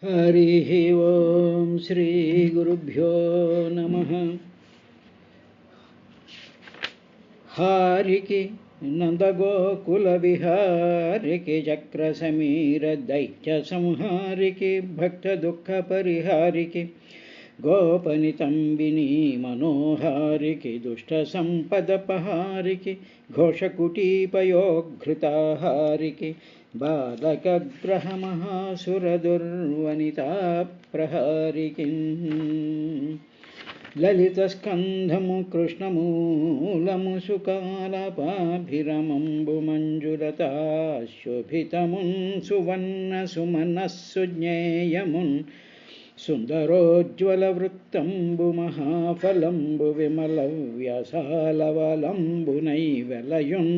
हरिः ओं श्री गुरुभ्यो नमः। हारिके नंदगोकुल विहारिके चक्र समीर दैत्य संहारिके भक्त दुख परिहारिके गोपनितंबिनी मनोहारिके दुष्ट संपदपहारिके घोषकुटीपयोघृताहारिके बालकग्रहमहासुरदुर्वनिता प्रहारिके ललितस्कन्धमु कृष्णमूलमु सुकालपाभिरमम्बुमञ्जुलता शोभितमुन् सुवर्णसुमनस्सुज्ञेयमुन् सुन्दरोज्ज्वलवृत्तम्बु महाफलम्बु विमलव्यसालवलम्बुनैवलयुन्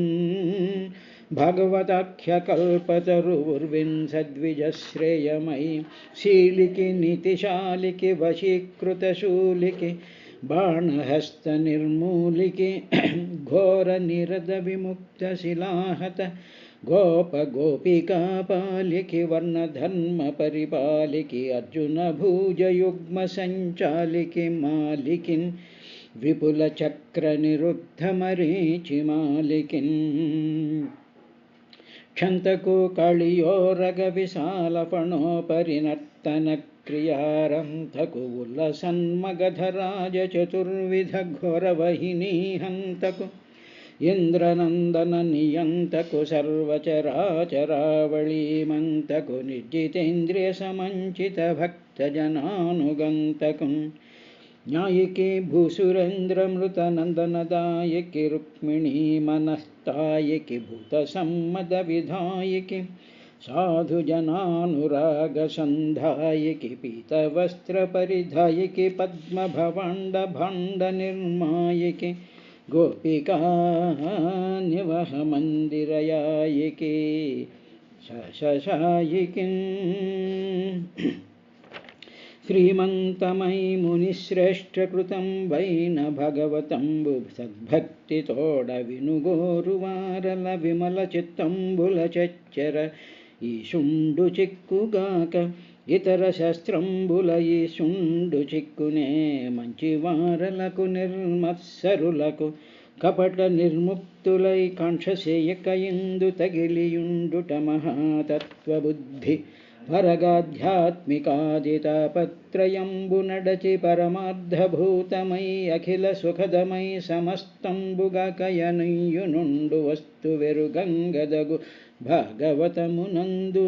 भगवताख्यकल्पतरुर्विंशद्विजश्रेयमयि शीलिके नीतिशालिके वशीकृतशूलिके बाणहस्तनिर्मूलिके घोरनिरदविमुक्तशिलाहत गोपगोपिकापालिके वर्णधर्मपरिपालिके अर्जुनभुजयुग्मसञ्चालिके मालिकिन् विपुलचक्रनिरुद्धमरीचिमालिकिन् क्षन्तको उल्लसन्मगधराज चतुर्विधघोरवहिनी हन्तको इन्द्रनन्दननियन्तको सर्वचराचरावळीमन्तको निर्जितेन्द्रियसमञ्चितभक्तजनानुगन्तको न्यायिके भूसुरेन्द्रमृतनन्दनदायिके रुक्मिणी मनस्तायिके भूतसम्मदविधायिके साधुजनानुरागसन्धायिके पीतवस्त्रपरिधायिके पद्मभवाण्डभाण्डनिर्मायिके गोपिका निवहमन्दिरयायिके शशायिके श्रीमन्तमयि मुनिश्रेष्ठकृतं वै न भगवतंबु सद्भक्तितोडविनुगोरुवारल विमलचित्तंबुलचच्चर ఈశుండు చిక్కుగాక ఇతర శస్త్రంబుల ఈశుండు చిక్కునే మంచివారలకు నిర్మత్సరులకు కపట నిర్ముక్తులై కాంక్షసేయక ఇందు తగిలియుండుట మహాతత్వబుద్ధి వరగాధ్యాత్మికాదితాపత్రయంబు నడచి పరమార్థభూతమై అఖిల సుఖదమై సమస్తంబుగాకయనయ్యునుండు వస్తు వెరుగంగదగు భాగవతమునందు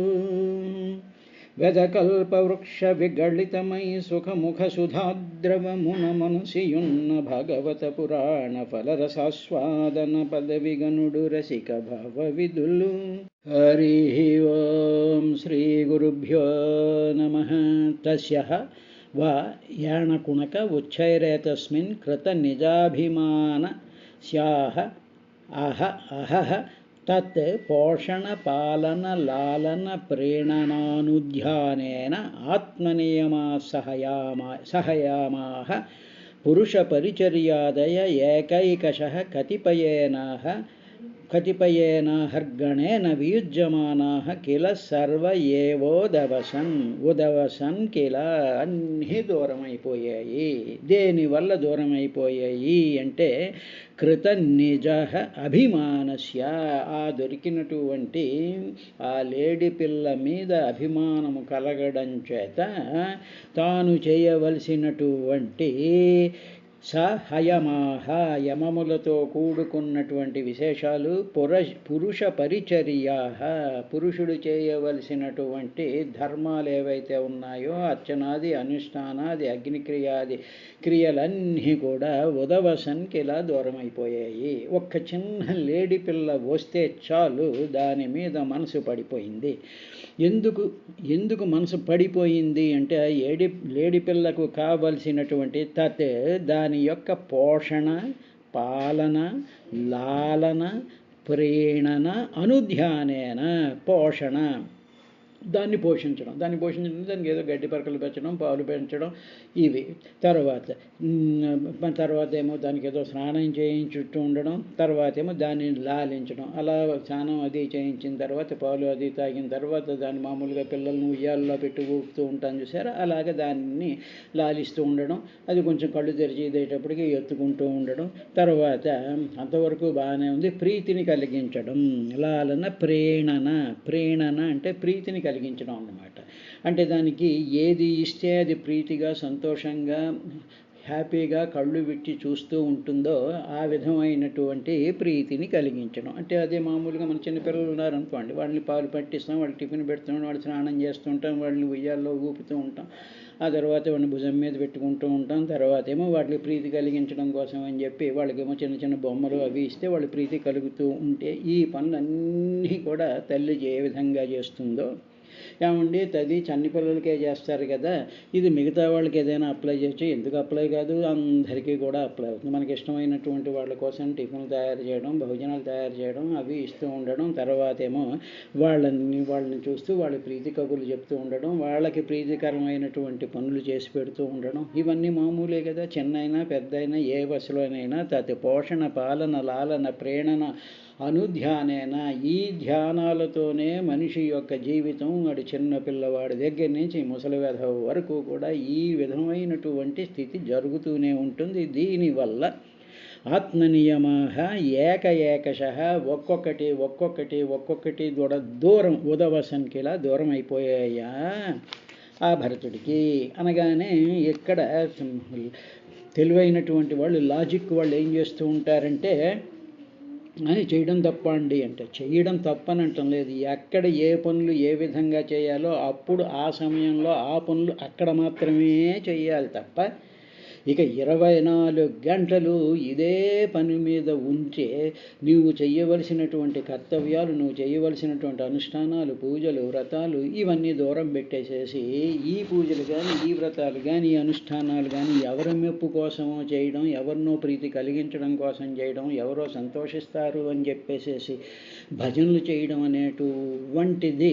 వెదకల్పవృక్ష విగళితమై సుఖముఖ సుధాద్రవమున మనసియున్న భాగవత పురాణ ఫలరసాస్వాదన పదవిగనుడు రసిక భావ విదులు. హరి ఓం శ్రీ గురుభ్యో నమః. తస్యః వా యాణకుణక ఉచ్చైరేతస్మిన్ కృత నిజాభిమాన స్యాహ అహ అహః తత్ పోషణ పాలన లాలన ప్రేణనానుధ్యానేన ఆత్మనియమా సహయామాః పురుష పరిచర్యాదయ ఏకైకశః కతిపయేనాహర్గణేన వియుజ్యమానాః కిల సర్వ ఉదవసన్ కిల అన్నీ దూరమైపోయాయి. దేనివల్ల దూరమైపోయాయి అంటే కృత నిజ అభిమానస్య, ఆ దొరికినటువంటి ఆ లేడి పిల్ల మీద అభిమానము కలగడం చేత తాను చేయవలసినటువంటి సహయమాహ యమములతో కూడుకున్నటువంటి విశేషాలు పురుష పరిచర్యా, పురుషుడు చేయవలసినటువంటి ధర్మాలు ఏవైతే ఉన్నాయో అర్చనాది అనుష్ఠానాది అగ్నిక్రియాది క్రియలన్నీ కూడా ఉదవసన్కి ఇలా దూరమైపోయాయి. ఒక్క చిన్న లేడి పిల్ల వస్తే చాలు దాని మీద మనసు పడిపోయింది. ఎందుకు మనసు పడిపోయింది అంటే లేడి పిల్లకు కావలసినటువంటి తత్ దాని యొక్క పోషణ పాలన లాలన ప్రేణన అనుధ్యానేన, పోషణ దాన్ని పోషించడం దానికి ఏదో గడ్డి పరకలు పెంచడం, పాలు పెంచడం, ఇవి. తర్వాత ఏమో దానికి ఏదో స్నానం చేయించుతూ ఉండడం, తర్వాత ఏమో దాన్ని లాలించడం. అలా స్నానం అది చేయించిన తర్వాత, పాలు అది తాగిన తర్వాత, దాన్ని మామూలుగా పిల్లల్ని ఉయ్యాల్లో పెట్టి ఊపుతూ ఉంటాను చూసారా, అలాగే దాన్ని లాలిస్తూ ఉండడం. అది కొంచెం కళ్ళు తెరిచి ఇదేటప్పటికి ఎత్తుకుంటూ ఉండడం. తర్వాత అంతవరకు బాగానే ఉంది. ప్రీతిని కలిగించడం, లాలన, ప్రేణన అంటే ప్రీతిని కలిగించడం అన్నమాట. అంటే దానికి ఏది ఇస్తే అది ప్రీతిగా, సంతోషంగా, హ్యాపీగా కళ్ళు విట్టి చూస్తూ ఉంటుందో ఆ విధమైనటువంటి ప్రీతిని కలిగించడం. అంటే అదే మామూలుగా మన చిన్నపిల్లలు ఉన్నారనుకోండి, వాళ్ళని పాలు పట్టిస్తాం, వాళ్ళు టిఫిన్ పెడుతున్నాం, వాళ్ళు స్నానం చేస్తుంటాం, వాళ్ళని ఉయ్యాల్లో ఊపుతూ ఉంటాం, ఆ తర్వాత వాళ్ళని భుజం మీద పెట్టుకుంటూ ఉంటాం. తర్వాత ఏమో వాటికి ప్రీతి కలిగించడం కోసం అని చెప్పి వాళ్ళకేమో చిన్న చిన్న బొమ్మలు అవి ఇస్తే వాళ్ళు ప్రీతి కలుగుతూ ఉంటే, ఈ పనులన్నీ కూడా తల్లి ఏ విధంగా చేస్తుందో, ఏమండి తది చన్ని పిల్లలకే చేస్తారు కదా, ఇది మిగతా వాళ్ళకి ఏదైనా అప్లై చేయొచ్చు, ఎందుకు అప్లై కాదు, అందరికీ కూడా అప్లై అవుతుంది. మనకి ఇష్టమైనటువంటి వాళ్ళ కోసం టిఫిన్లు తయారు చేయడం, భోజనాలు తయారు చేయడం, అవి ఇస్తూ ఉండడం. తర్వాత ఏమో వాళ్ళని చూస్తూ వాళ్ళ ప్రీతి కబుర్లు చెప్తూ ఉండడం, వాళ్ళకి ప్రీతికరమైనటువంటి పనులు చేసి పెడుతూ ఉండడం, ఇవన్నీ మామూలే కదా. చిన్నైనా పెద్దయినా ఏ వయసులోనైనా తతి పోషణ, పాలన, లాలన, ప్రేరణ, అనుధ్యానేన, ఈ ధ్యానాలతోనే మనిషి యొక్క జీవితం వాడి చిన్న పిల్లవాడి దగ్గర నుంచి ముసలి వెధవ వరకు కూడా ఈ విధమైనటువంటి స్థితి జరుగుతూనే ఉంటుంది. దీనివల్ల ఆత్మనియమాః ఏకశః ఒక్కొక్కటి దూరం ఉదవసంఖ్యలా దూరం అయిపోయాయా ఆ భరతుడికి అనగానే, ఇక్కడ తెలివైనటువంటి వాళ్ళు, లాజిక్ వాళ్ళు ఏం చేస్తూ ఉంటారంటే, చేయడం తప్ప అండి అంటే, చేయడం తప్పని అంటం లేదు. ఎక్కడ ఏ పనులు ఏ విధంగా చేయాలో అప్పుడు ఆ సమయంలో ఆ పనులు అక్కడ మాత్రమే చేయాలి తప్ప, ఇక 24 గంటలు ఇదే పని మీద ఉంటే నువ్వు చేయవలసినటువంటి కర్తవ్యాలు, నువ్వు చేయవలసినటువంటి అనుష్ఠానాలు, పూజలు, వ్రతాలు ఇవన్నీ దూరం పెట్టేసేసి ఈ పూజలు కానీ, ఈ వ్రతాలు కానీ, ఈ అనుష్ఠానాలు కానీ ఎవరి మెప్పు కోసమో చేయడం, ఎవరినో ప్రీతి కలిగించడం కోసం చేయడం, ఎవరో సంతోషిస్తారు అని చెప్పేసేసి భజనలు చేయడం అనేటువంటిది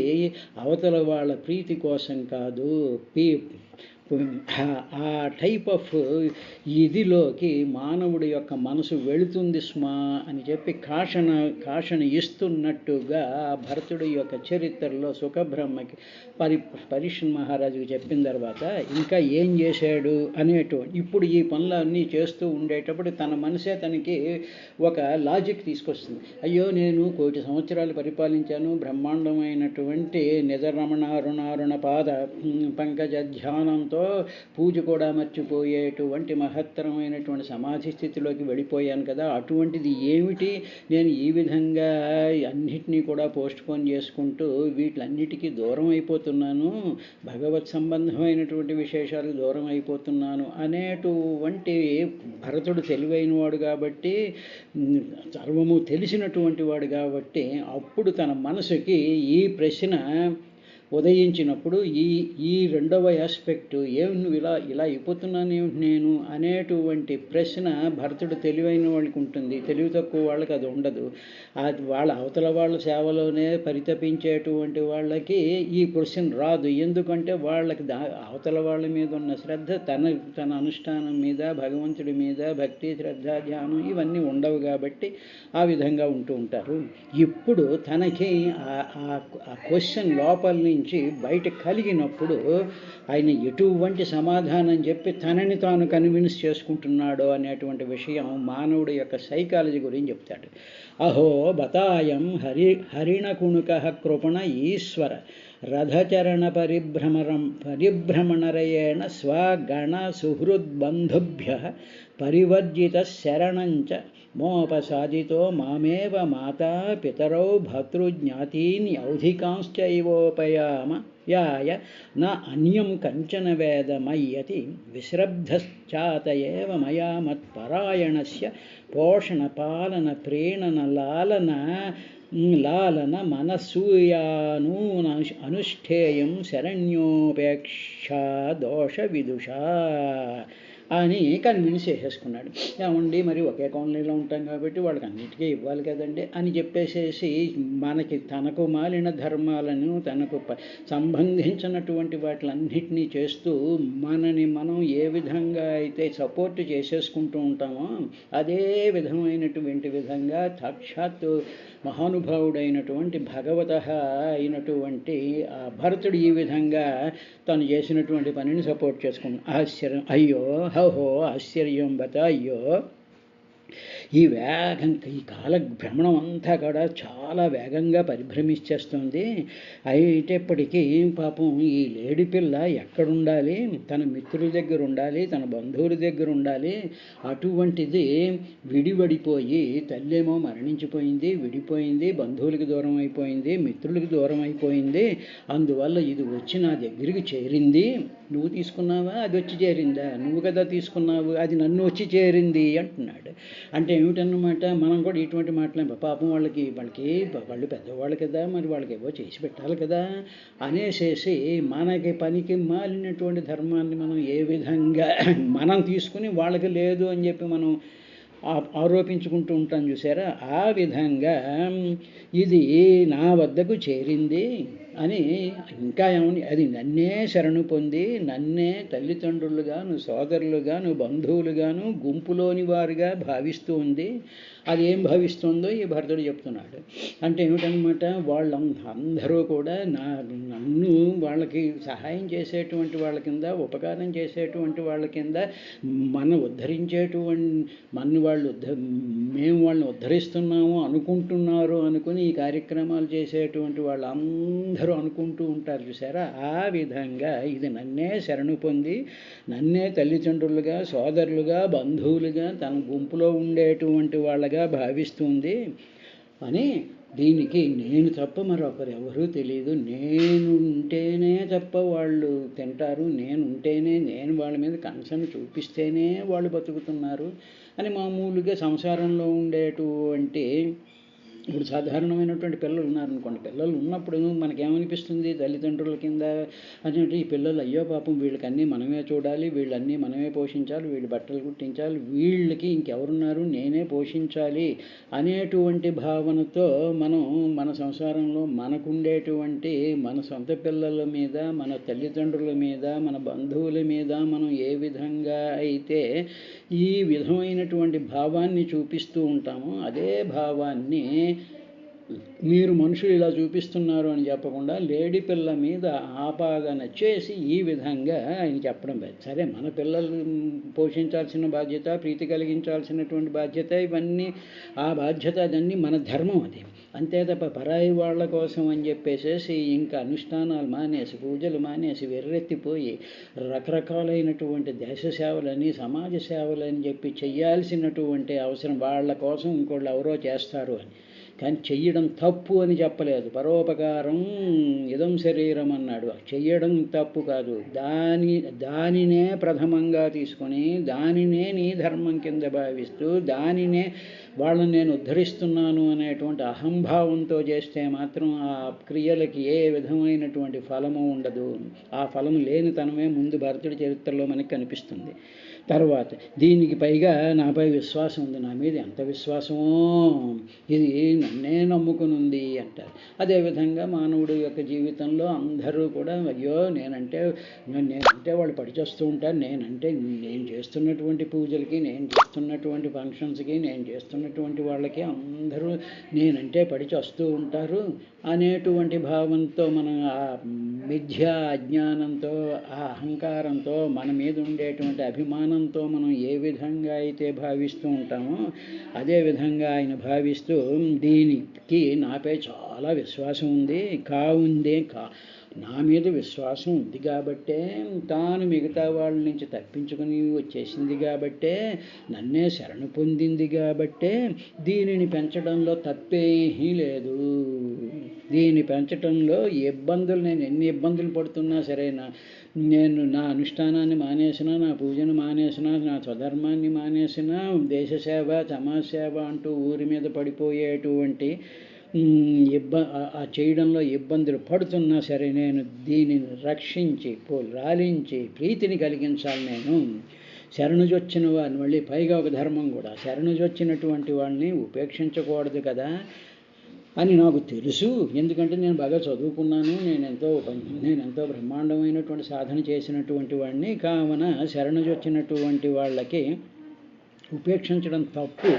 అవతల వాళ్ళ ప్రీతి కోసం కాదు. ఆ టైప్ ఆఫ్ ఇదిలోకి మానవుడి యొక్క మనసు వెళుతుంది స్మా అని చెప్పి కాషణ ఇస్తున్నట్టుగా భరతుడి యొక్క చరిత్రలో సుఖబ్రహ్మకి పరీక్షణ్ మహారాజుకి చెప్పిన తర్వాత ఇంకా ఏం చేశాడు ఇప్పుడు ఈ పనులన్నీ చేస్తూ ఉండేటప్పుడు తన మనసే తనకి ఒక లాజిక్ తీసుకొస్తుంది. అయ్యో, నేను 1,000 సంవత్సరాలు పరిపాలించాను, బ్రహ్మాండమైనటువంటి నిజరమణ అరుణారుణ పాద పంకజ ధ్యానంతో పూజ కూడా మర్చిపోయేటువంటి మహత్తరమైనటువంటి సమాధి స్థితిలోకి వెళ్ళిపోయాను కదా, అటువంటిది ఏమిటి నేను ఈ విధంగా అన్నిటినీ కూడా పోస్ట్పోన్ చేసుకుంటూ వీటిలన్నిటికీ దూరం అయిపోతున్నాను, భగవత్ సంబంధమైనటువంటి విశేషాలకు దూరం అయిపోతున్నాను అనేటువంటి భరతుడు తెలివైన వాడు కాబట్టి, సర్వము తెలిసినటువంటి వాడు కాబట్టి, అప్పుడు తన మనసుకి ఈ ప్రశ్న ఉదయించినప్పుడు ఈ రెండవ ఆస్పెక్ట్, ఏమి నువ్వు ఇలా అయిపోతున్నాను ఏమిటి నేను అనేటువంటి ప్రశ్న భరతుడు తెలివైన వాళ్ళకి ఉంటుంది, తెలివి తక్కువ వాళ్ళకి అది ఉండదు. వాళ్ళ అవతల వాళ్ళ సేవలోనే పరితపించేటువంటి వాళ్ళకి ఈ క్వశ్చన్ రాదు. ఎందుకంటే వాళ్ళకి అవతల వాళ్ళ మీద ఉన్న శ్రద్ధ తన అనుష్ఠానం మీద, భగవంతుడి మీద భక్తి, శ్రద్ధ, ధ్యానం ఇవన్నీ ఉండవు కాబట్టి ఆ విధంగా ఉంటూ ఉంటారు. ఇప్పుడు తనకి ఆ క్వశ్చన్ లోపల నుంచి బయట కలిగినప్పుడు ఆయన ఎటువంటి సమాధానం చెప్పి తనని తాను కన్విన్స్ చేసుకుంటున్నాడో అనేటువంటి విషయం మానవుడి యొక్క సైకాలజీ గురించి చెప్తాడు. అహో బతాయం హరిణకుణుక కృపణ ఈశ్వర రథచరణ పరిభ్రమణరయేణ స్వగణ సుహృద్బంధుభ్య పరివర్జిత శరణంచ మోపసాదితో మామేవ మాతా పితరౌ భర్తృజ్ఞాతీని ఔధికాంశ్చైవోపయామ యాయ న అన్యం కంచన వేదమయ్యతి విశ్రబ్ధశ్చాత ఏవ మయా మత్పరాయణస్య పోషణ పాలన ప్రేణన లాలన మనసూయాను అనుష్ఠేయం శరణ్యోపేక్షా దోష విదుషా అని కన్విన్స్ చేసేసుకున్నాడు. ఏమండి మరి ఒకే కాలనీలో ఉంటాం కాబట్టి వాళ్ళకి అన్నిటికీ ఇవ్వాలి కదండి అని చెప్పేసేసి మనకి తనకు మాలిన ధర్మాలను తనకు సంబంధించినటువంటి వాటిలన్నిటినీ చేస్తూ మనని మనం ఏ విధంగా అయితే సపోర్ట్ చేసేసుకుంటూ ఉంటామో అదే విధమైనటువంటి విధంగా సాక్షాత్తు మహానుభావుడైనటువంటి భగవత అయినటువంటి ఆ భరతుడు ఈ విధంగా తను చేసినటువంటి పనిని సపోర్ట్ చేసుకుంటాం. ఆశ్చర్యం, అయ్యో హో ఆశ్చర్యం బత, అయ్యో ఈ కాల భ్రమణం అంతా కూడా చాలా వేగంగా పరిభ్రమించేస్తుంది. అయినప్పటికీ పాపం ఈ లేడి పిల్ల ఎక్కడుండాలి, తన మిత్రుల దగ్గర ఉండాలి, తన బంధువుల దగ్గర ఉండాలి. అటువంటిది విడివడిపోయి తల్లేమో మరణించిపోయింది, విడిపోయింది, బంధువులకి దూరం అయిపోయింది, మిత్రులకి దూరం అయిపోయింది. అందువల్ల ఇది వచ్చి నా దగ్గరికి చేరింది. నువ్వు తీసుకున్నావా, అది వచ్చి చేరిందా? నువ్వు కదా తీసుకున్నావు, అది నన్ను వచ్చి చేరింది అంటున్నాడు. అంటే ఏమిటన్నమాట, మనం కూడా ఇటువంటి మాటలే పాపం వాళ్ళకి వాళ్ళు పెద్దవాళ్ళు కదా, మరి వాళ్ళకి ఏవో చేసి పెట్టాలి కదా అనేసేసి మనకి పనికి మాలినటువంటి ధర్మాన్ని మనం ఏ విధంగా మనం తీసుకుని వాళ్ళకి లేదు అని చెప్పి మనం ఆరోపించుకుంటూ ఉంటాం చూసారా. ఆ విధంగా ఇది నా వద్దకు చేరింది అని ఇంకా ఏమని, అది నన్నే శరణు పొంది నన్నే తల్లిదండ్రులుగాను సోదరులుగాను బంధువులుగాను గుంపులోని వారుగా భావిస్తూ ఉంది. అది ఏం భావిస్తుందో ఈ భరతుడు చెప్తున్నాడు. అంటే ఏమిటనమాట, వాళ్ళందరూ కూడా నన్ను వాళ్ళకి సహాయం చేసేటువంటి వాళ్ళ కింద, ఉపకారం చేసేటువంటి వాళ్ళ కింద, మేము వాళ్ళని ఉద్ధరిస్తున్నాము అనుకుంటున్నారు అనుకుని ఈ కార్యక్రమాలు చేసేటువంటి వాళ్ళందరూ అనుకుంటూ ఉంటారు చూసారా. ఆ విధంగా ఇది నన్నే శరణు పొంది నన్నే తల్లిదండ్రులుగా సోదరులుగా బంధువులుగా తన గుంపులో ఉండేటువంటి వాళ్ళగా భావిస్తుంది అని, దీనికి నేను తప్ప మరొకరు ఎవరూ తెలియదు, నేను ఉంటేనే తప్ప వాళ్ళు తింటారు, నేను ఉంటేనే, నేను వాళ్ళ మీద కన్సర్న్ చూపిస్తేనే వాళ్ళు బతుకుతున్నారు అని మామూలుగా సంసారంలో ఉండేటువంటి ఇప్పుడు సాధారణమైనటువంటి పిల్లలు ఉన్నారనుకోండి. పిల్లలు ఉన్నప్పుడు మనకేమనిపిస్తుంది, తల్లిదండ్రుల కింద అంటే ఈ పిల్లలు అయ్యో పాపం వీళ్ళకి అన్నీ మనమే చూడాలి, వీళ్ళన్నీ మనమే పోషించాలి, వీళ్ళు బట్టలు కుట్టించాలి, వీళ్ళకి ఇంకెవరున్నారు నేనే పోషించాలి అనేటువంటి భావనతో మనం మన సంసారంలో మనకుండేటువంటి మన సొంత పిల్లల మీద, మన తల్లిదండ్రుల మీద, మన బంధువుల మీద మనం ఏ విధంగా అయితే ఈ విధమైనటువంటి భావాన్ని చూపిస్తూ ఉంటామో అదే భావాన్ని మీరు మనుషులు ఇలా చూపిస్తున్నారు అని చెప్పకుండా లేడి పిల్ల మీద ఆపాదన చేసి ఈ విధంగా ఆయన చెప్పడం. సరే, మన పిల్లలు పోషించాల్సిన బాధ్యత, ప్రీతి కలిగించాల్సినటువంటి బాధ్యత, ఇవన్నీ ఆ బాధ్యత అదన్నీ మన ధర్మం. అది అంతే తప్ప పరాయి వాళ్ళ కోసం అని చెప్పేసేసి ఇంకా అనుష్ఠానాలు మానేసి, పూజలు మానేసి వెర్రెత్తిపోయి రకరకాలైనటువంటి దేశ సేవలని సమాజ సేవలని చెప్పి చెయ్యాల్సినటువంటి అవసరం, వాళ్ళ కోసం ఇంకోళ్ళు ఎవరో చేస్తారు అని. కానీ చెయ్యడం తప్పు అని చెప్పలేదు. పరోపకారం ఇదం శరీరం అన్నాడు. చెయ్యడం తప్పు కాదు, దానినే ప్రథమంగా తీసుకొని దానినే నీ ధర్మం కింద భావిస్తూ దానినే వాళ్ళని నేను ఉద్ధరిస్తున్నాను అనేటువంటి అహంభావంతో చేస్తే మాత్రం ఆ క్రియలకి ఏ విధమైనటువంటి ఫలము ఉండదు. ఆ ఫలము లేనితనమే ముందు భరతుడి చరిత్రలో మనకి కనిపిస్తుంది. తర్వాత దీనికి పైగా నాపై విశ్వాసం ఉంది, నా మీద ఎంత విశ్వాసమో, ఇది నన్నే నమ్ముకుని ఉంది అంటారు. అదేవిధంగా మానవుడు యొక్క జీవితంలో అందరూ కూడా అయ్యో నేనంటే వాళ్ళు పడిచేస్తూ ఉంటారు, నేను చేస్తున్నటువంటి పూజలకి, నేను చేస్తున్నటువంటి ఫంక్షన్స్కి, నేను చేస్తున్నటువంటి వాళ్ళకి అందరూ నేనంటే పడిచేస్తూ ఉంటారు అనేటువంటి భావంతో మనం ఆ మిథ్యా అజ్ఞానంతో, ఆ అహంకారంతో, మన మీద ఉండేటువంటి అభిమానంతో మనం ఏ విధంగా అయితే భావిస్తూ ఉంటామో అదేవిధంగా ఆయన భావిస్తూ దీనికి నాపై చాలా విశ్వాసం ఉంది, నా మీద విశ్వాసం ఉంది కాబట్టే తాను మిగతా వాళ్ళ నుంచి తప్పించుకొని వచ్చేసింది కాబట్టే, నన్నే శరణు పొందింది కాబట్టే దీనిని పెంచడంలో తప్పేమీ లేదు. దీన్ని పెంచడంలో ఇబ్బందులు, నేను ఎన్ని ఇబ్బందులు పడుతున్నా సరే, నేను నా అనుష్ఠానాన్ని మానేసినా, నా పూజను మానేసినా, నా స్వధర్మాన్ని మానేసినా, దేశ సేవ సమాజ సేవ అంటూ ఊరి మీద పడిపోయేటువంటి ఆ చేయడంలో ఇబ్బందులు పడుతున్నా సరే, నేను దీనిని రక్షించి రాలించి ప్రీతిని కలిగించాలి, నేను శరణుజొచ్చిన వారిని, మళ్ళీ పైగా ఒక ధర్మం కూడా, శరణుజొచ్చినటువంటి వాళ్ళని ఉపేక్షించకూడదు కదా అని నాకు తెలుసు. ఎందుకంటే నేను బాగా చదువుకున్నాను, నేనెంతో బ్రహ్మాండమైనటువంటి సాధన చేసినటువంటి వాడిని. కావున శరణుజొచ్చినటువంటి వాళ్ళకి ఉపేక్షించడం తప్పు.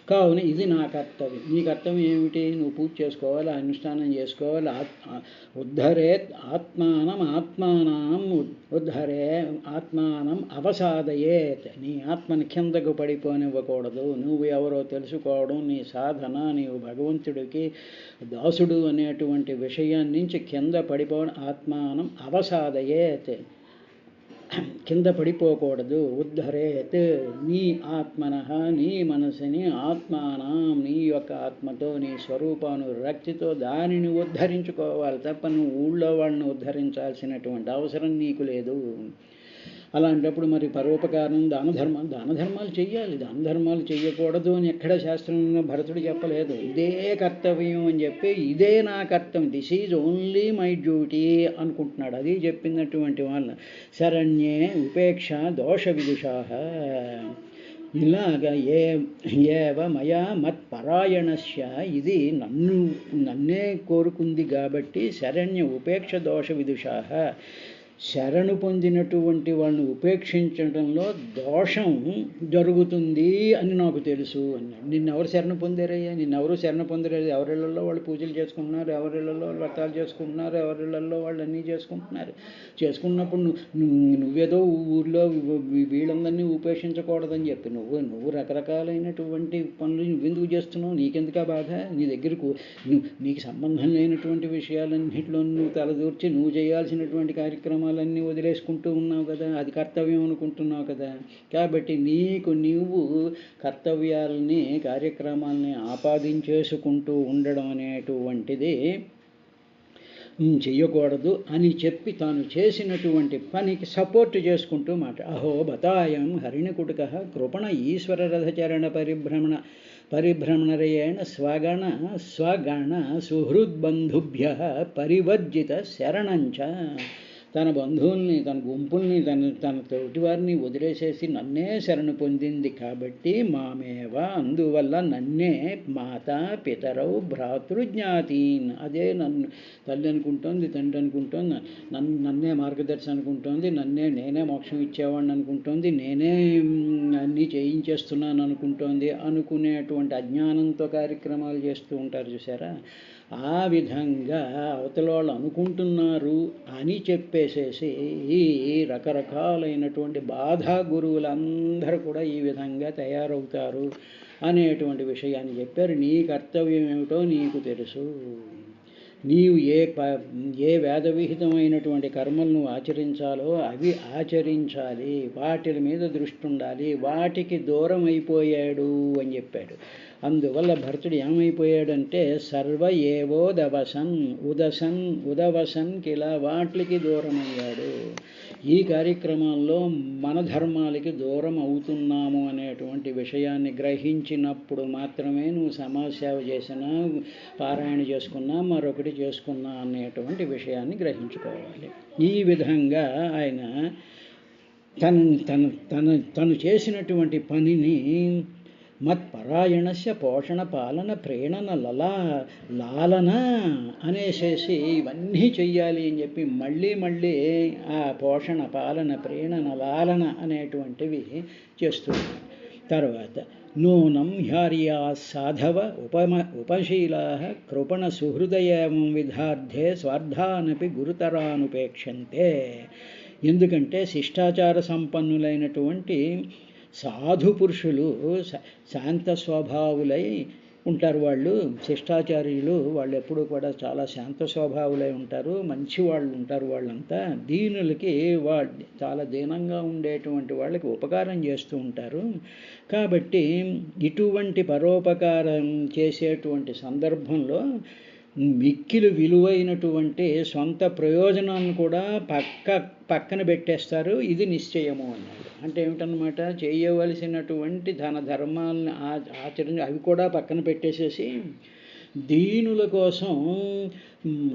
కావున ఇది నా కర్తవ్యం. నీ కర్తవ్యం ఏమిటి? నువ్వు పూజ చేసుకోవాలి, అనుష్ఠానం చేసుకోవాలి. ఉద్ధరేత్ ఆత్మానం ఉద్ధరే ఆత్మానం అవసాదయేత్. నీ ఆత్మని కిందకు పడిపోనివ్వకూడదు. నువ్వు ఎవరో తెలుసుకోవడం, నీ సాధన, నీవు భగవంతుడికి దాసుడు అనేటువంటి విషయం నుంచి కింద పడిపోవడం. ఆత్మానం అవసాదయేత్, కింద పడిపోకూడదు. ఉద్ధరేత్ నీ ఆత్మనః, నీ మనసుని, ఆత్మానం నీ యొక్క ఆత్మతో, నీ స్వరూపానురక్తితో దానిని ఉద్ధరించుకోవాలి తప్ప నువ్వు ఊళ్ళో వాళ్ళని ఉద్ధరించాల్సినటువంటి అవసరం నీకు లేదు. అలాంటప్పుడు మరి పరోపకారం, దానధర్మాలు చెయ్యాలి. దానధర్మాలు చెయ్యకూడదు అని ఎక్కడ శాస్త్రంలో భరతుడు చెప్పలేదు. ఇదే కర్తవ్యం అని చెప్పి, ఇదే నా కర్తవ్యం, this is only my duty అనుకుంటున్నాడు. అది చెప్పినటువంటి వాళ్ళ శరణ్యే ఉపేక్ష దోష విదుషాః. ఇలాగా ఏవ మయా మత్పరాయణస్య, ఇది నన్నే కోరుకుంది కాబట్టి శరణ్య ఉపేక్ష దోష విదుషాః, శరణు పొందినటువంటి వాళ్ళని ఉపేక్షించడంలో దోషం జరుగుతుంది అని నాకు తెలుసు అన్నాడు. నిన్నెవరు శరణ పొందారయ్యా? నిన్నెవరు శరణ పొందలేదు. ఎవరిళ్లలో వాళ్ళు పూజలు చేసుకుంటున్నారు, ఎవరిళ్లలో వాళ్ళు వ్రతాలు చేసుకుంటున్నారు, ఎవరిళ్లలో వాళ్ళు అన్నీ చేసుకున్నప్పుడు నువ్వేదో ఊళ్ళో వీళ్ళందరినీ ఉపేక్షించకూడదని చెప్పి నువ్వు రకరకాలైనటువంటి పనులు నువ్వెందుకు చేస్తున్నావు? నీకెందుకు ఆ బాధ? నీ దగ్గరకు నీకు సంబంధం లేనటువంటి విషయాలన్నింటిలో నువ్వు తలదూర్చి నువ్వు చేయాల్సినటువంటి కార్యక్రమాలన్నీ వదిలేసుకుంటూ ఉన్నావు కదా, అది కర్తవ్యం అనుకుంటున్నావు కదా. కాబట్టి నీవు కర్తవ్యాలని, కార్యక్రమాలని ఆపాదించేసుకుంటూ ఉండడం అనేటువంటిది చెయ్యకూడదు అని చెప్పి తాను చేసినటువంటి పనికి సపోర్ట్ చేసుకుంటూ అహో బతాయం హరిణకుటుక కృపణ ఈశ్వరరథచరణ పరిభ్రమణరేణ స్వగణ సుహృద్బంధుభ్య పరివర్జిత శరణంచ. తన బంధువుల్ని, తన గుంపుల్ని, తన తోటివారిని వదిలేసేసి నన్నే శరణు పొందింది కాబట్టి అందువల్ల నన్నే మాతా పితరౌ భ్రాతృజ్ఞాతీన్, అదే నన్ను తల్లి అనుకుంటోంది, తండ్రి అనుకుంటోంది, నన్నే మార్గదర్శి అనుకుంటోంది, నేనే మోక్షం ఇచ్చేవాడిని అనుకుంటోంది, నేనే అన్నీ చేయించేస్తున్నాను అనుకుంటోంది అనుకునేటువంటి అజ్ఞానంతో కార్యక్రమాలు చేస్తూ ఉంటారు చూసారా. ఆ విధంగా అవతల వాళ్ళు అనుకుంటున్నారు అని చెప్పేసేసి ఈ రకరకాలైనటువంటి బాధా గురువులందరూ కూడా ఈ విధంగా తయారవుతారు అనేటువంటి విషయాన్ని చెప్పారు. నీ కర్తవ్యం ఏమిటో నీకు తెలుసు. నీవు ఏ వేదవిహితమైనటువంటి కర్మలు నువ్వు ఆచరించాలో అవి ఆచరించాలి, వాటి మీద దృష్టి ఉండాలి. వాటికి దూరం అయిపోయాడు అని చెప్పాడు. అందువల్ల భరతుడు ఏమైపోయాడంటే సర్వ ఉదవసన్ కిలా, వాటికి దూరమయ్యాడు. ఈ కార్యక్రమాల్లో మన ధర్మాలకి దూరం అవుతున్నాము అనేటువంటి విషయాన్ని గ్రహించినప్పుడు మాత్రమే నువ్వు సమాజసేవ చేసినా, పారాయణ చేసుకున్నా, మరొకటి చేసుకున్నా అనేటువంటి విషయాన్ని గ్రహించుకోవాలి. ఈ విధంగా ఆయన తను చేసినటువంటి పనిని మత్పరాయణస్య పోషణ పాలన ప్రేణన లాలన అనేసేసి ఇవన్నీ చెయ్యాలి అని చెప్పి మళ్ళీ ఆ పోషణ, పాలన, ప్రేణన, లాలన అనేటువంటివి చేస్తున్నారు. తర్వాత నూనం హ్యార్యా సాధవ ఉపశీలా కృపణ సుహృదయం విధార్థే స్వార్థానపి గురుతరానుపేక్షంతే. ఎందుకంటే శిష్టాచార సంపన్నులైనటువంటి సాధు పురుషులు శాంత స్వభావులై ఉంటారు. వాళ్ళు శిష్టాచార్యులు, వాళ్ళు ఎప్పుడూ కూడా చాలా శాంత స్వభావులై ఉంటారు, మంచి వాళ్ళు ఉంటారు. వాళ్ళంతా దీనులకి చాలా దీనంగా ఉండేటువంటి వాళ్ళకి ఉపకారం చేస్తూ ఉంటారు. కాబట్టి ఇటువంటి పరోపకారం చేసేటువంటి సందర్భంలో మిక్కిలి విలువైనటువంటి సొంత ప్రయోజనాలను కూడా పక్కన పెట్టేస్తారు. ఇది నిశ్చయము అన్నాడు. అంటే ఏమిటన్నమాట, చేయవలసినటువంటి ధర్మాలను అవి కూడా పక్కన పెట్టేసేసి దీనుల కోసం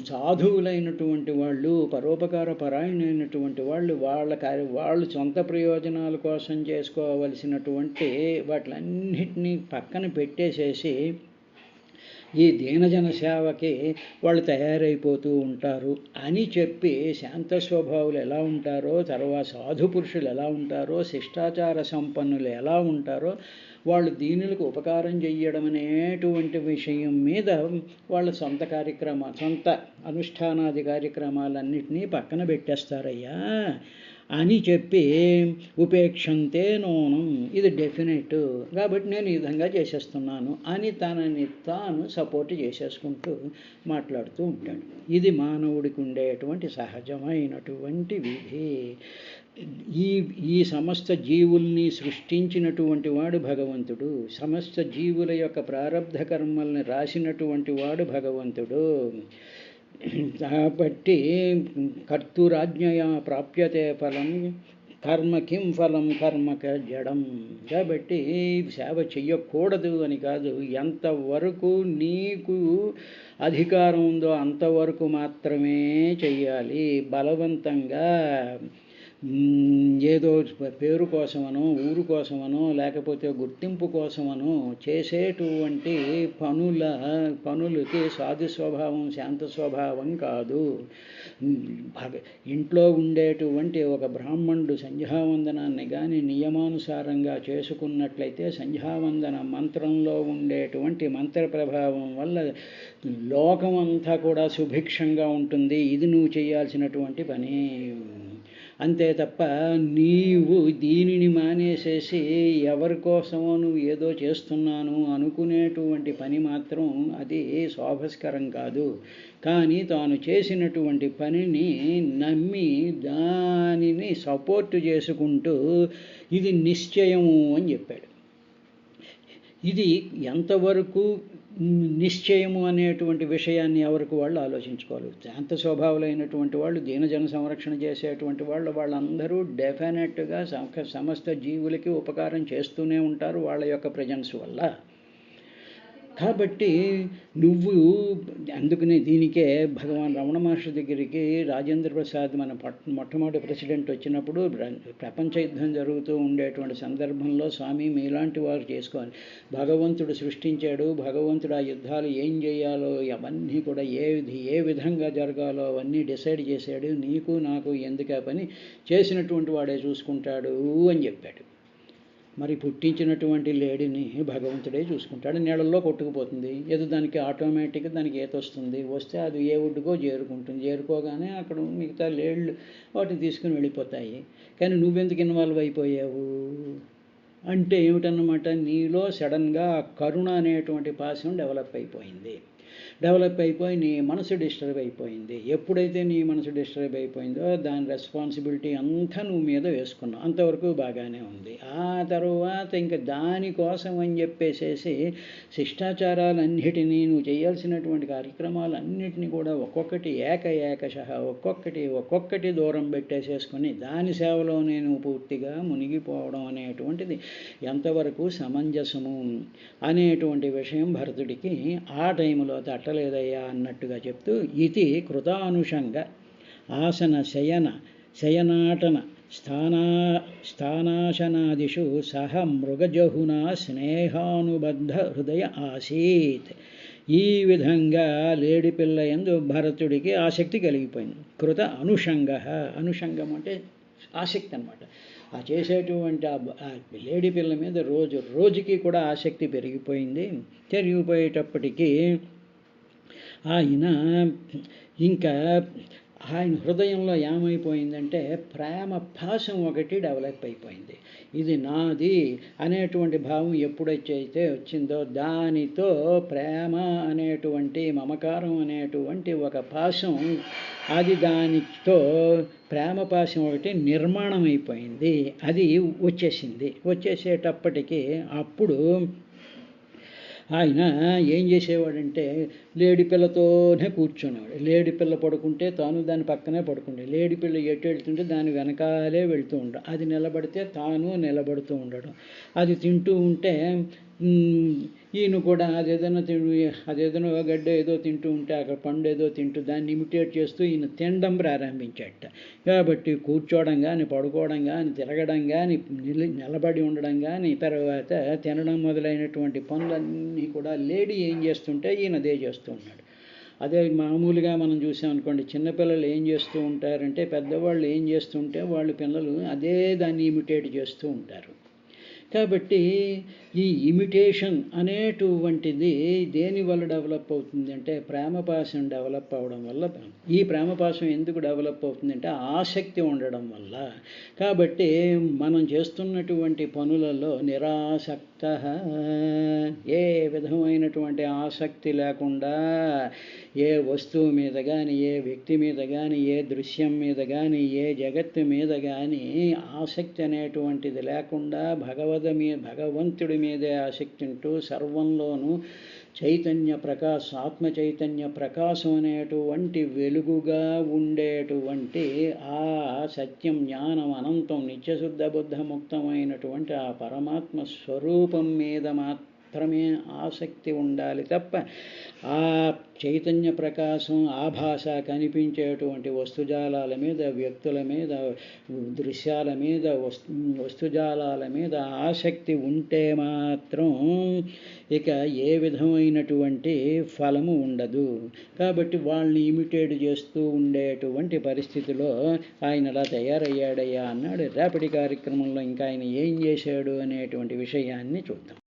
సాధువులైనటువంటి వాళ్ళు, పరోపకార పరాయణైనటువంటి వాళ్ళు, వాళ్ళు సొంత ప్రయోజనాల కోసం చేసుకోవలసినటువంటి వాటిలన్నిటినీ పక్కన పెట్టేసేసి ఈ దీనజన సేవకి వాళ్ళు తయారైపోతూ ఉంటారు అని చెప్పి, శాంత స్వభావులు ఎలా ఉంటారో, తర్వాత సాధు పురుషులు ఎలా ఉంటారో, శిష్టాచార సంపన్నులు ఎలా ఉంటారో, వాళ్ళు దీనులకు ఉపకారం చెయ్యడం అనేటువంటి విషయం మీద వాళ్ళ సొంత అనుష్ఠానాది కార్యక్రమాలన్నింటినీ పక్కన పెట్టేస్తారయ్యా అని చెప్పి, ఉపేక్షంతే నూనం, ఇది డెఫినెట్ కాబట్టి నేను ఈ విధంగా చేసేస్తున్నాను అని తనని తాను సపోర్ట్ చేసేసుకుంటూ మాట్లాడుతూ ఉంటాడు. ఇది మానవుడికి ఉండేటువంటి సహజమైనటువంటి విధి. ఈ సమస్త జీవుల్ని సృష్టించినటువంటి వాడు భగవంతుడు, సమస్త జీవుల యొక్క ప్రారబ్ధ కర్మల్ని రాసినటువంటి వాడు భగవంతుడు. కాబట్టి కర్తృరాజ్ఞయా ప్రాప్యతే ఫలం కర్మ కిం ఫలం కర్మక జడం. కాబట్టి సేవ చెయ్యకూడదు అని కాదు, ఎంతవరకు నీకు అధికారం ఉందో అంతవరకు మాత్రమే చెయ్యాలి. బలవంతంగా ఏదో పేరు కోసమనో, ఊరు కోసమనో, లేకపోతే గుర్తింపు కోసమనో చేసేటువంటి పనులకి సాధు స్వభావం, శాంత స్వభావం కాదు. ఇంట్లో ఉండేటువంటి ఒక బ్రాహ్మణుడు సంధ్యావందనాన్ని కానీ నియమానుసారంగా చేసుకున్నట్లయితే, సంధ్యావందన మంత్రంలో ఉండేటువంటి మంత్ర ప్రభావం వల్ల లోకమంతా కూడా సుభిక్షంగా ఉంటుంది. ఇది నువ్వు చేయాల్సినటువంటి పని. అంతే తప్ప నీవు దీనిని మానేసేసి ఎవరి కోసమో నువ్వు ఏదో చేస్తున్నాను అనుకునేటువంటి పని మాత్రం అది శోభస్కరం కాదు. కానీ తాను చేసినటువంటి పనిని నమ్మి దానిని సపోర్టు చేసుకుంటూ ఇది నిశ్చయము అని చెప్పాడు. ఇది ఎంతవరకు నిశ్చయము అనేటువంటి విషయాన్ని ఎవరికి వాళ్ళు ఆలోచించుకోవాలి. శాంత స్వభావులైనటువంటి వాళ్ళు, దీనజన సంరక్షణ చేసేటువంటి వాళ్ళందరూ డెఫినెట్గా సమస్త జీవులకి ఉపకారం చేస్తూనే ఉంటారు వాళ్ళ యొక్క ప్రజెన్స్ వల్ల. కాబట్టి నువ్వు అందుకనే దీనికే భగవాన్ రమణ మహర్షి దగ్గరికి రాజేంద్ర ప్రసాద్ మన మొట్టమొదటి ప్రెసిడెంట్ వచ్చినప్పుడు, ప్రపంచ యుద్ధం జరుగుతూ ఉండేటువంటి సందర్భంలో, స్వామి మీలాంటి వారు చేసుకోవాలి, భగవంతుడు సృష్టించాడు, భగవంతుడు ఆ యుద్ధాలు ఏం చేయాలో అవన్నీ కూడా ఏ విధంగా జరగాలో అవన్నీ డిసైడ్ చేశాడు, నీకు నాకు ఎందుకు ఆ పని, చేసినటువంటి వాడే చూసుకుంటాడు అని చెప్పాడు. మరి పుట్టించినటువంటి లేడీని భగవంతుడే చూసుకుంటాడు. నీళ్ళల్లో కొట్టుకుపోతుంది, ఏదో దానికి ఆటోమేటిక్గా దానికి ఈత వస్తే అది ఏ ఒడ్డుకో చేరుకోగానే అక్కడ మిగతా లేళ్ళు వాటిని తీసుకుని వెళ్ళిపోతాయి. కానీ నువ్వెందుకు ఇన్వాల్వ్ అయిపోయావు అంటే ఏమిటన్నమాట, నీలో సడన్గా కరుణ అనేటువంటి పాశం డెవలప్ అయిపోయి నీ మనసు డిస్టర్బ్ అయిపోయింది. ఎప్పుడైతే నీ మనసు డిస్టర్బ్ అయిపోయిందో దాని రెస్పాన్సిబిలిటీ అంతా నువ్వు మీద వేసుకున్నావు. అంతవరకు బాగానే ఉంది. ఆ తర్వాత ఇంకా దానికోసం అని చెప్పేసేసి శిష్టాచారాలన్నిటినీ, నువ్వు చేయాల్సినటువంటి కార్యక్రమాలన్నిటినీ కూడా ఒక్కొక్కటి ఏకశః ఒక్కొక్కటి దూరం పెట్టేసేసుకొని దాని సేవలో నేను పూర్తిగా మునిగిపోవడం అనేటువంటిది ఎంతవరకు సమంజసము అనేటువంటి విషయం భరతుడికి ఆ టైంలో తట్టలేదయ్యా అన్నట్టుగా చెప్తూ, ఇది కృతానుషంగ ఆసన శయనాటన స్థానాశనాదిషు సహ మృగజహునా స్నేహానుబద్ధ హృదయ ఆసీత్. ఈ విధంగా లేడిపిల్ల యందు భరతుడికి ఆసక్తి కలిగిపోయింది. కృత అనుషంగం అంటే ఆసక్తి అన్నమాట. ఆ చేసేటువంటి ఆ లేడీ పిల్ల మీద రోజుకి కూడా ఆసక్తి పెరిగిపోయేటప్పటికీ ఆయన హృదయంలో ఏమైపోయిందంటే ప్రేమ పాశం ఒకటి డెవలప్ అయిపోయింది. ఇది నాది అనేటువంటి భావం ఎప్పుడైతే వచ్చిందో దానితో ప్రేమ అనేటువంటి మమకారం అనేటువంటి ఒక పాశం, అది దానితో ప్రేమ పాశం ఒకటి నిర్మాణం అయిపోయింది. అది వచ్చేసేటప్పటికీ అప్పుడు ఆయన ఏం చేసేవాడంటే లేడి పిల్లతోనే కూర్చున్నాడు. లేడి పిల్ల పడుకుంటే తాను దాని పక్కనే పడుకుండే. లేడి పిల్ల ఎటు వెళ్తుంటే దాని వెనకాలే వెళ్తూ ఉండడం. అది నిలబడితే తాను నిలబడుతూ ఉండడం. అది తింటూ ఉంటే ఈయన కూడా అదేదైనా గడ్డ ఏదో తింటూ ఉంటే అక్కడ పండు ఏదో తింటూ దాన్ని ఇమిటేట్ చేస్తూ ఈయన తినడం ప్రారంభించాట. కాబట్టి కూర్చోవడం కానీ, పడుకోవడం కానీ, తిరగడం కానీ, నిలబడి ఉండడం కానీ, తర్వాత తినడం మొదలైనటువంటి పనులన్నీ కూడా లేడీ ఏం చేస్తుంటే ఈయన అదే చేస్తూ ఉన్నాడు. అదే మామూలుగా మనం చూసామనుకోండి, చిన్నపిల్లలు ఏం చేస్తూ ఉంటారంటే పెద్దవాళ్ళు ఏం చేస్తుంటే వాళ్ళు పిల్లలు అదే దాన్ని ఇమిటేట్ చేస్తూ ఉంటారు. కాబట్టి ఈ ఇమిటేషన్ అనేటువంటిది దేని వల్ల డెవలప్ అవుతుంది అంటే ప్రేమపాశం డెవలప్ అవ్వడం వల్ల. ఈ ప్రేమపాశం ఎందుకు డెవలప్ అవుతుందంటే ఆసక్తి ఉండడం వల్ల. కాబట్టి మనం చేస్తున్నటువంటి పనులలో నిరాసక్త, ఏ విధమైనటువంటి ఆసక్తి లేకుండా ఏ వస్తువు మీద కానీ, ఏ వ్యక్తి మీద కానీ, ఏ దృశ్యం మీద కానీ, ఏ జగత్తు మీద కానీ ఆసక్తి అనేటువంటిది లేకుండా భగవంతుడి మీదే ఆసక్తి ఉంటూ సర్వంలోనూ చైతన్య ప్రకాశం, ఆత్మ చైతన్య ప్రకాశం అనేటువంటి వెలుగుగా ఉండేటువంటి ఆ సత్యం, జ్ఞానం, అనంతం, నిత్యశుద్ధ బుద్ధముక్తమైనటువంటి ఆ పరమాత్మ స్వరూపం మీద మాత్రమే ఆసక్తి ఉండాలి తప్ప ఆ చైతన్య ప్రకాశం, ఆభాస కనిపించేటువంటి వస్తుజాలాల మీద, వ్యక్తుల మీద, దృశ్యాల మీద, వస్తుజాలాల మీద ఆసక్తి ఉంటే మాత్రం ఇక ఏ విధమైనటువంటి ఫలము ఉండదు. కాబట్టి వాళ్ళని ఇమిటేట్ చేస్తూ ఉండేటువంటి పరిస్థితిలో ఆయన అలా తయారయ్యాడయ్యా అన్నాడు. రేపటి కార్యక్రమంలో ఇంకా ఆయన ఏం చేశాడు అనేటువంటి విషయాన్ని చూద్దాం.